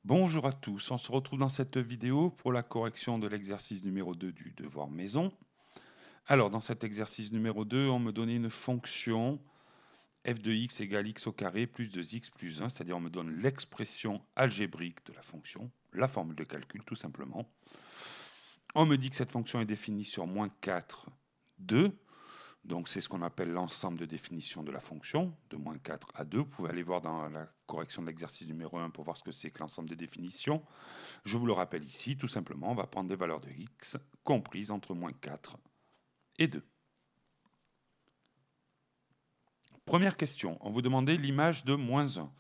Bonjour à tous, on se retrouve dans cette vidéo pour la correction de l'exercice numéro 2 du devoir maison. Alors dans cet exercice numéro 2, on me donnait une fonction f de x égale x au carré plus 2x plus 1, c'est-à-dire on me donne l'expression algébrique de la fonction, la formule de calcul tout simplement. On me dit que cette fonction est définie sur moins 4, 2, donc c'est ce qu'on appelle l'ensemble de définition de la fonction, de moins 4 à 2. Vous pouvez aller voir dans la correction de l'exercice numéro 1 pour voir ce que c'est que l'ensemble de définition. Je vous le rappelle ici, tout simplement, on va prendre des valeurs de x comprises entre moins 4 et 2. Première question, on vous demandait l'image de moins 1.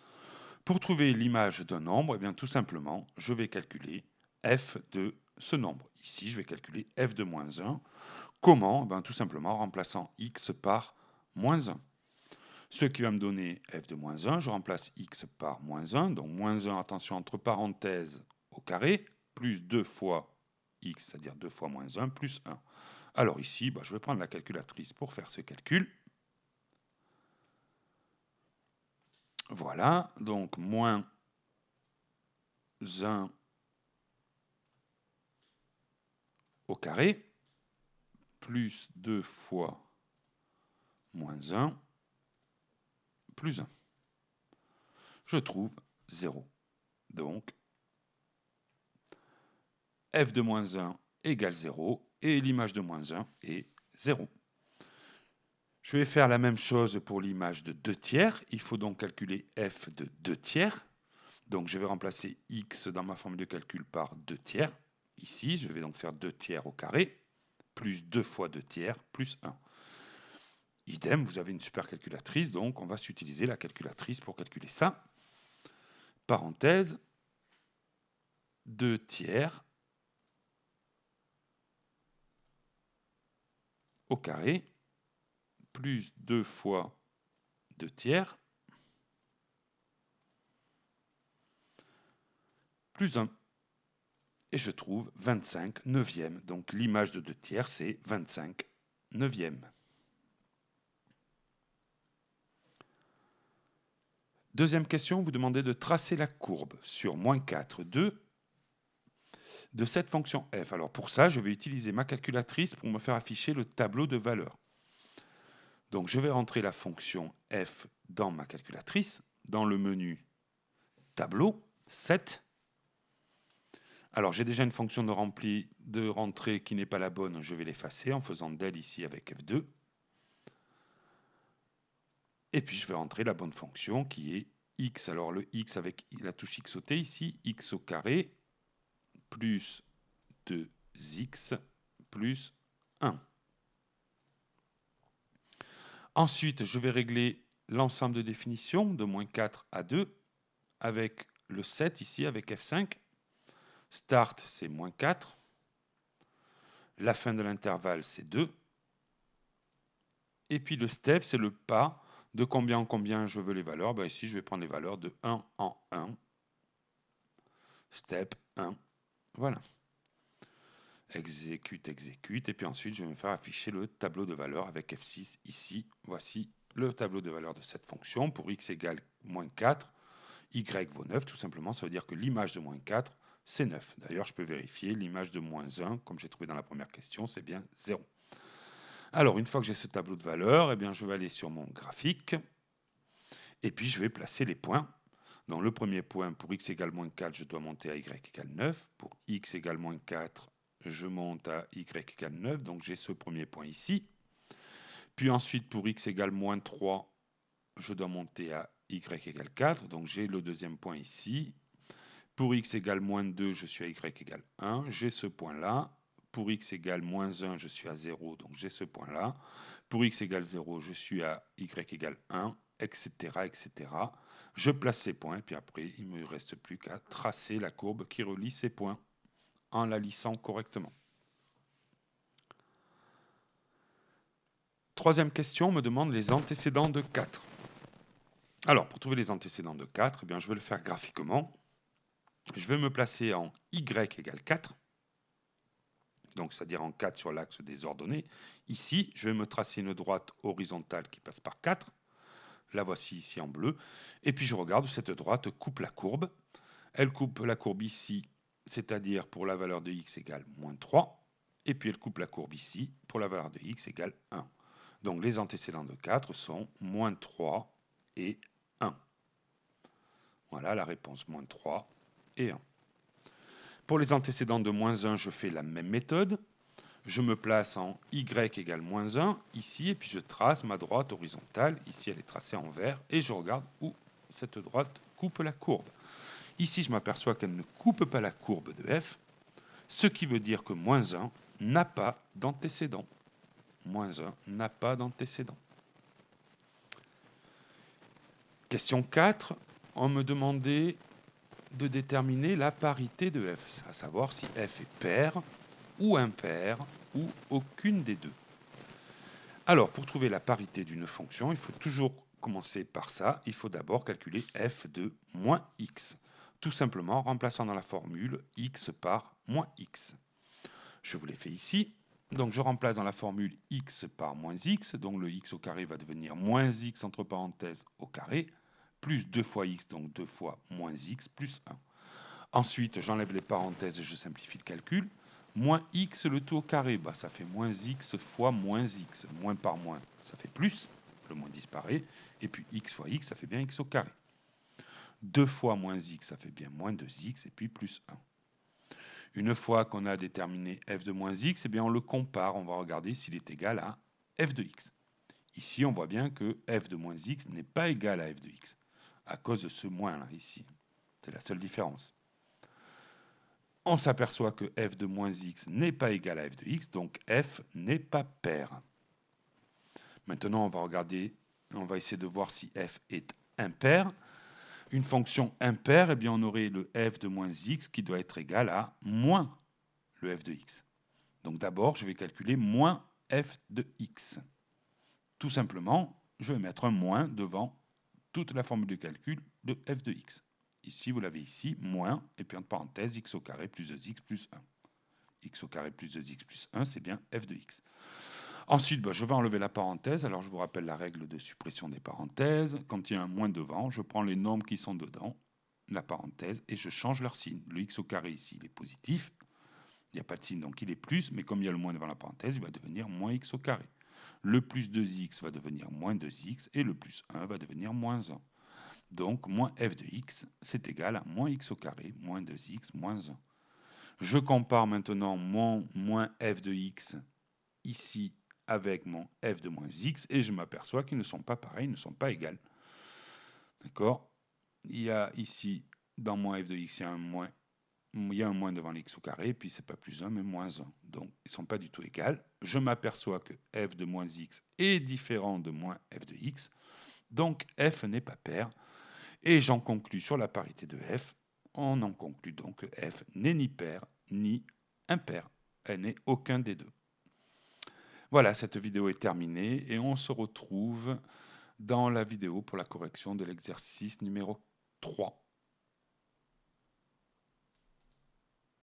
Pour trouver l'image d'un nombre, eh bien, tout simplement, je vais calculer f de ce nombre. Ici, je vais calculer f de moins 1. Comment? Eh bien, tout simplement en remplaçant x par moins 1. Ce qui va me donner f de moins 1, je remplace x par moins 1. Donc moins 1, attention, entre parenthèses au carré, plus 2 fois x, c'est-à-dire 2 fois moins 1, plus 1. Alors ici, je vais prendre la calculatrice pour faire ce calcul. Voilà, donc moins 1 au carré, plus 2 fois moins 1, plus 1. Je trouve 0. Donc, f de moins 1 égale 0, et l'image de moins 1 est 0. Je vais faire la même chose pour l'image de 2 tiers. Il faut donc calculer f de 2 tiers. Donc je vais remplacer x dans ma formule de calcul par 2 tiers. Ici, je vais donc faire 2 tiers au carré, plus 2 fois 2 tiers, plus 1. Idem, vous avez une super calculatrice, donc on va s'utiliser la calculatrice pour calculer ça. Parenthèse, 2 tiers au carré, plus 2 fois 2 tiers, plus 1. Et je trouve 25 neuvièmes. Donc l'image de 2 tiers, c'est 25 neuvièmes. Deuxième question, vous demandez de tracer la courbe sur moins 4, 2 de cette fonction f. Alors pour ça, je vais utiliser ma calculatrice pour me faire afficher le tableau de valeurs. Donc je vais rentrer la fonction f dans ma calculatrice, dans le menu tableau, 7. Alors j'ai déjà une fonction de rentrée qui n'est pas la bonne, je vais l'effacer en faisant del ici avec f2. Et puis je vais rentrer la bonne fonction qui est x. Alors le x avec la touche x au t ici, x au carré plus 2x plus 1. Ensuite, je vais régler l'ensemble de définition de moins 4 à 2 avec le 7 ici, avec F5. Start, c'est moins 4. La fin de l'intervalle, c'est 2. Et puis le step, c'est le pas de combien en combien je veux les valeurs. Ici, je vais prendre les valeurs de 1 en 1. Step 1. Voilà. Exécute, exécute. Et puis ensuite, je vais me faire afficher le tableau de valeurs avec F6 ici. Voici le tableau de valeurs de cette fonction. Pour x égale moins 4, y vaut 9. Tout simplement, ça veut dire que l'image de moins 4, c'est 9. D'ailleurs, je peux vérifier l'image de moins 1, comme j'ai trouvé dans la première question, c'est bien 0. Alors, une fois que j'ai ce tableau de valeurs, eh bien, je vais aller sur mon graphique. Et puis, je vais placer les points. Dans le premier point, pour x égale moins 4, je dois monter à y égale 9. Pour x égale moins 4, je monte à y égale 9. Donc, j'ai ce premier point ici. Puis ensuite, pour x égale moins 3, je dois monter à y égale 4. Donc, j'ai le deuxième point ici. Pour x égale moins 2, je suis à y égale 1. J'ai ce point-là. Pour x égale moins 1, je suis à 0. Donc, j'ai ce point-là. Pour x égale 0, je suis à y égale 1, etc., etc. Je place ces points, puis après, il ne me reste plus qu'à tracer la courbe qui relie ces points en la lissant correctement. Troisième question, on me demande les antécédents de 4. Alors, pour trouver les antécédents de 4, eh bien, je vais le faire graphiquement. Je vais me placer en y égale 4. Donc c'est-à-dire en 4 sur l'axe des ordonnées. Ici, je vais me tracer une droite horizontale qui passe par 4. La voici ici en bleu. Et puis je regarde où cette droite coupe la courbe. Elle coupe la courbe ici, c'est-à-dire pour la valeur de x égale moins 3, et puis elle coupe la courbe ici pour la valeur de x égale 1. Donc les antécédents de 4 sont moins 3 et 1. Voilà la réponse, moins 3 et 1. Pour les antécédents de moins 1, je fais la même méthode. Je me place en y égale moins 1 ici, et puis je trace ma droite horizontale. Ici, elle est tracée en vert, et je regarde où cette droite coupe la courbe. Ici, je m'aperçois qu'elle ne coupe pas la courbe de f, ce qui veut dire que moins 1 n'a pas d'antécédent. Moins 1 n'a pas d'antécédent. Question 4, on me demandait de déterminer la parité de f, à savoir si f est pair ou impair ou aucune des deux. Alors, pour trouver la parité d'une fonction, il faut toujours commencer par ça. Il faut d'abord calculer f de moins x. Tout simplement en remplaçant dans la formule x par moins x. Je vous l'ai fait ici. Donc, je remplace dans la formule x par moins x. Donc, le x au carré va devenir moins x entre parenthèses au carré, plus 2 fois x, donc 2 fois moins x, plus 1. Ensuite, j'enlève les parenthèses et je simplifie le calcul. Moins x le tout au carré, bah, ça fait moins x fois moins x. Moins par moins, ça fait plus, le moins disparaît. Et puis x fois x, ça fait bien x au carré. 2 fois moins x, ça fait bien moins 2x, et puis plus 1. Une fois qu'on a déterminé f de moins x, eh bien on le compare, on va regarder s'il est égal à f de x. Ici, on voit bien que f de moins x n'est pas égal à f de x, à cause de ce moins là, ici. C'est la seule différence. On s'aperçoit que f de moins x n'est pas égal à f de x, donc f n'est pas pair. Maintenant, on va regarder, on va essayer de voir si f est impair. Une fonction impaire, eh bien, on aurait le f de moins x qui doit être égal à moins le f de x. Donc d'abord, je vais calculer moins f de x. Tout simplement, je vais mettre un moins devant toute la formule de calcul de f de x. Ici, vous l'avez ici, moins, et puis entre parenthèses, x au carré plus 2x plus 1. X au carré plus 2x plus 1, c'est bien f de x. Ensuite, je vais enlever la parenthèse. Alors, je vous rappelle la règle de suppression des parenthèses. Quand il y a un moins devant, je prends les nombres qui sont dedans, la parenthèse, et je change leur signe. Le x au carré ici, il est positif. Il n'y a pas de signe, donc il est plus, mais comme il y a le moins devant la parenthèse, il va devenir moins x au carré. Le plus 2x va devenir moins 2x, et le plus 1 va devenir moins 1. Donc, moins f de x, c'est égal à moins x au carré, moins 2x, moins 1. Je compare maintenant mon moins f de x ici avec mon f de moins x, et je m'aperçois qu'ils ne sont pas pareils, ils ne sont pas égaux. D'accord? Il y a ici, dans moins f de x, il y a un moins devant l'x au carré, et puis c'est pas plus 1, mais moins 1. Donc, ils ne sont pas du tout égaux. Je m'aperçois que f de moins x est différent de moins f de x, donc f n'est pas pair. Et j'en conclus sur la parité de f. On en conclut donc que f n'est ni pair ni impair. Elle n'est aucun des deux. Voilà, cette vidéo est terminée et on se retrouve dans la vidéo pour la correction de l'exercice numéro 3.